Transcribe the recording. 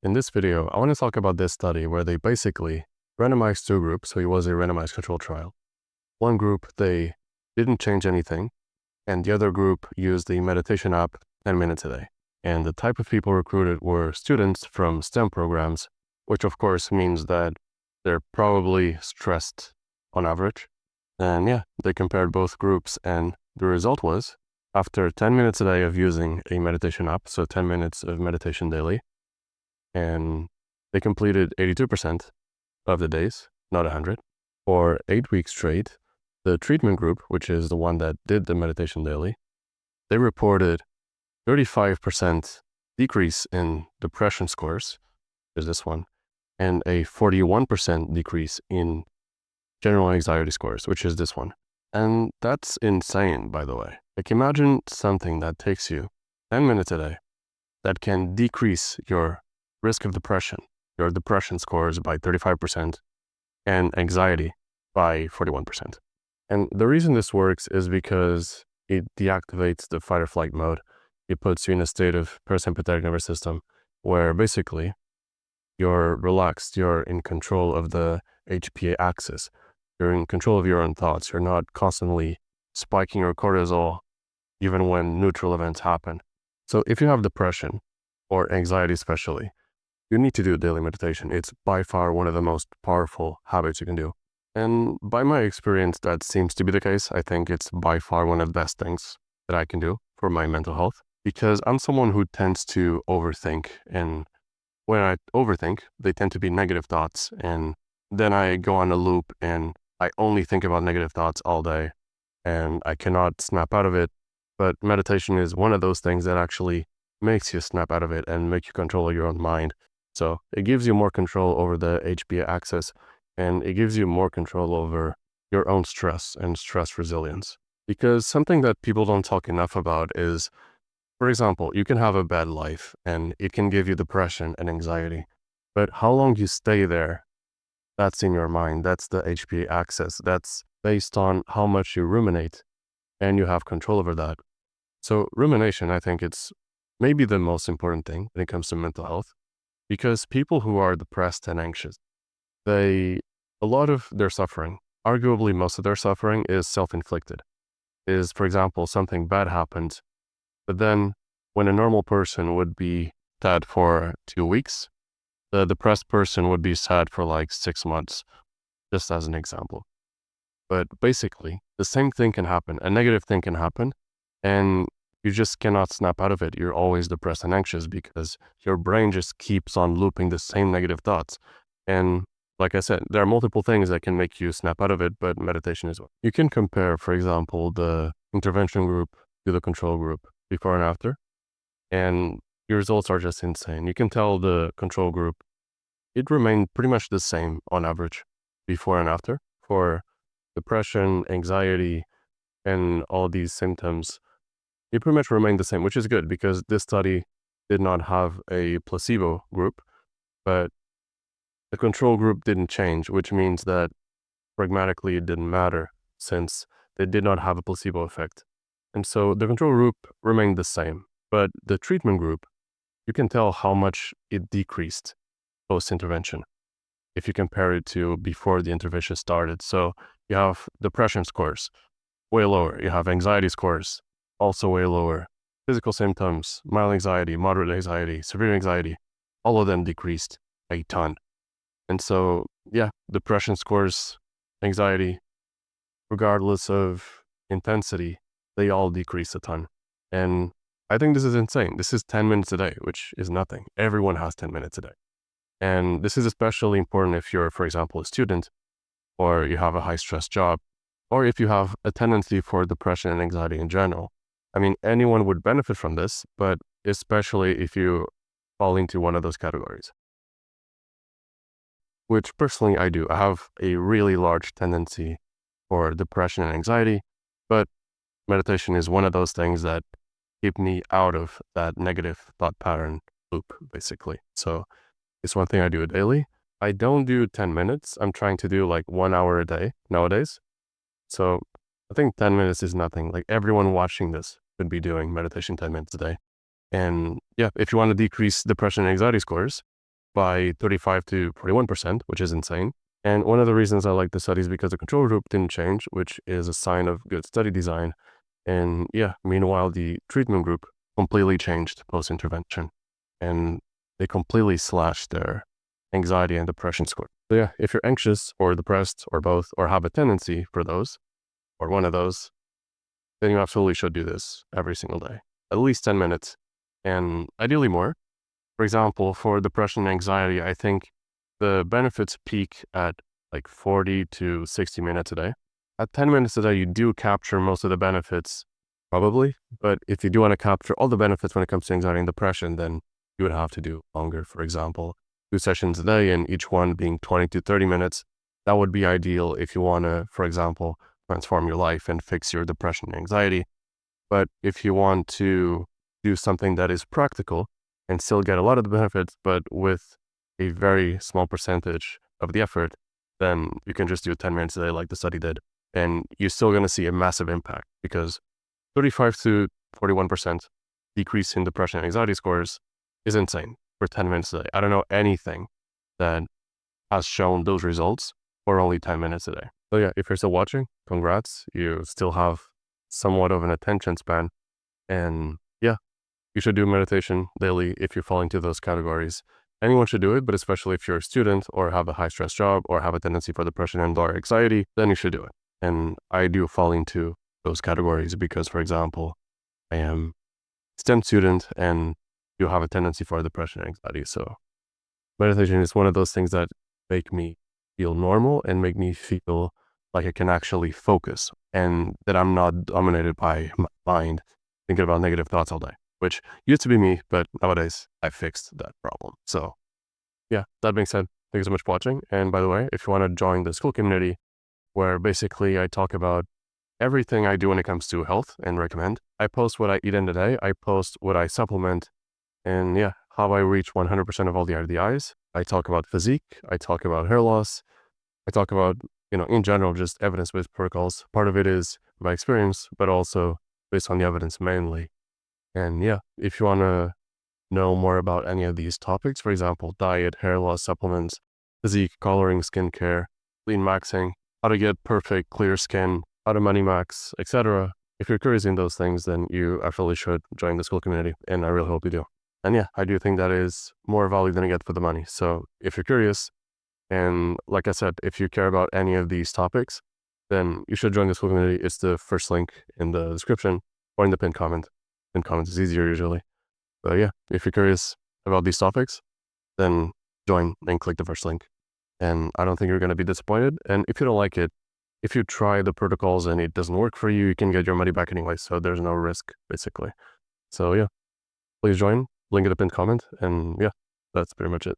In this video, I want to talk about this study where they basically randomized two groups, so it was a randomized control trial. One group, they didn't change anything, and the other group used the meditation app 10 minutes a day. And the type of people recruited were students from STEM programs, which of course means that they're probably stressed on average. And yeah, they compared both groups, and the result was, after 10 minutes a day of using a meditation app, so 10 minutes of meditation daily, and they completed 82% of the days, not 100, for 8 weeks straight. The treatment group, which is the one that did the meditation daily, they reported 35% decrease in depression scores, is this one, and a 41% decrease in general anxiety scores, which is this one. And that's insane, by the way. Like, imagine something that takes you 10 minutes a day that can decrease your risk of depression, your depression scores by 35%, and anxiety by 41%. And the reason this works is because it deactivates the fight or flight mode. It puts you in a state of parasympathetic nervous system where basically you're relaxed, you're in control of the HPA axis, you're in control of your own thoughts, you're not constantly spiking your cortisol even when neutral events happen. So if you have depression or anxiety especially, you need to do daily meditation. It's by far one of the most powerful habits you can do. And by my experience, that seems to be the case. I think it's by far one of the best things that I can do for my mental health, because I'm someone who tends to overthink. And when I overthink, they tend to be negative thoughts. And then I go on a loop and I only think about negative thoughts all day and I cannot snap out of it. But meditation is one of those things that actually makes you snap out of it and make you control your own mind. So it gives you more control over the HPA axis, and it gives you more control over your own stress and stress resilience. Because something that people don't talk enough about is, for example, you can have a bad life and it can give you depression and anxiety, but how long you stay there, that's in your mind. That's the HPA axis. That's based on how much you ruminate, and you have control over that. So rumination, I think it's maybe the most important thing when it comes to mental health, because people who are depressed and anxious, a lot of their suffering, arguably most of their suffering, is self-inflicted. Is, for example, something bad happened, but then when a normal person would be sad for 2 weeks, the depressed person would be sad for like 6 months, just as an example. But basically, the same thing can happen. A negative thing can happen, and you just cannot snap out of it. You're always depressed and anxious because your brain just keeps on looping the same negative thoughts. And like I said, there are multiple things that can make you snap out of it, but meditation is one. You can compare, for example, the intervention group to the control group before and after, and your results are just insane. You can tell the control group, it remained pretty much the same on average before and after for depression, anxiety, and all these symptoms. It pretty much remained the same, which is good because this study did not have a placebo group, but the control group didn't change, which means that pragmatically it didn't matter since they did not have a placebo effect. And so the control group remained the same, but the treatment group, you can tell how much it decreased post-intervention if you compare it to before the intervention started. So you have depression scores way lower, you have anxiety scores also way lower, physical symptoms, mild anxiety, moderate anxiety, severe anxiety, all of them decreased a ton. And so, yeah, depression scores, anxiety, regardless of intensity, they all decrease a ton. And I think this is insane. This is 10 minutes a day, which is nothing. Everyone has 10 minutes a day. And this is especially important if you're, for example, a student, or you have a high stress job, or if you have a tendency for depression and anxiety in general. I mean, anyone would benefit from this, but especially if you fall into one of those categories, which personally I do. I have a really large tendency for depression and anxiety, but meditation is one of those things that keep me out of that negative thought pattern loop, basically. So it's one thing I do daily. I don't do 10 minutes. I'm trying to do like 1 hour a day nowadays. So I think 10 minutes is nothing. Like, everyone watching this could be doing meditation 10 minutes a day. And yeah, if you want to decrease depression and anxiety scores, by 35 to 41%, which is insane. And one of the reasons I like the study is because the control group didn't change, which is a sign of good study design. And yeah, meanwhile, the treatment group completely changed post-intervention, and they completely slashed their anxiety and depression score. So yeah, if you're anxious or depressed or both, or have a tendency for those, or one of those, then you absolutely should do this every single day, at least 10 minutes, and ideally more. For example, for depression and anxiety, I think the benefits peak at like 40 to 60 minutes a day. At 10 minutes a day, you do capture most of the benefits, probably. But if you do want to capture all the benefits when it comes to anxiety and depression, then you would have to do longer. For example, 2 sessions a day, and each one being 20 to 30 minutes. That would be ideal if you want to, for example, transform your life and fix your depression and anxiety. But if you want to do something that is practical and still get a lot of the benefits, but with a very small percentage of the effort, then you can just do 10 minutes a day like the study did. And you're still going to see a massive impact, because 35 to 41% decrease in depression and anxiety scores is insane for 10 minutes a day. I don't know anything that has shown those results for only 10 minutes a day. So yeah, if you're still watching, congrats. You still have somewhat of an attention span. And yeah, you should do meditation daily if you fall into those categories. Anyone should do it, but especially if you're a student or have a high stress job or have a tendency for depression and or anxiety, then you should do it. And I do fall into those categories because, for example, I am a STEM student and do have a tendency for depression and anxiety. So meditation is one of those things that make me feel normal and make me feel like I can actually focus and that I'm not dominated by my mind thinking about negative thoughts all day, which used to be me, but nowadays I fixed that problem. So yeah, that being said, thank you so much for watching. And by the way, if you want to join the school community, where basically I talk about everything I do when it comes to health and recommend. I post what I eat in a day. I post what I supplement, and yeah, how I reach 100% of all the RDIs. I talk about physique. I talk about hair loss. I talk about, in general, just evidence-based protocols. Part of it is my experience, but also based on the evidence mainly. And yeah, if you want to know more about any of these topics, for example, diet, hair loss, supplements, physique, coloring, skincare, lean maxing, how to get perfect, clear skin, how to money max, etc. If you're curious in those things, then you absolutely should join the school community, and I really hope you do. And yeah, I do think that is more value than you get for the money. So if you're curious, and like I said, if you care about any of these topics, then you should join the school community. It's the first link in the description or in the pinned comment. Pinned comment is easier usually. But yeah, if you're curious about these topics, then join and click the first link. And I don't think you're going to be disappointed. And if you don't like it, if you try the protocols and it doesn't work for you, you can get your money back anyway. So there's no risk, basically. So yeah, please join. Link in the pinned comment. And yeah, that's pretty much it.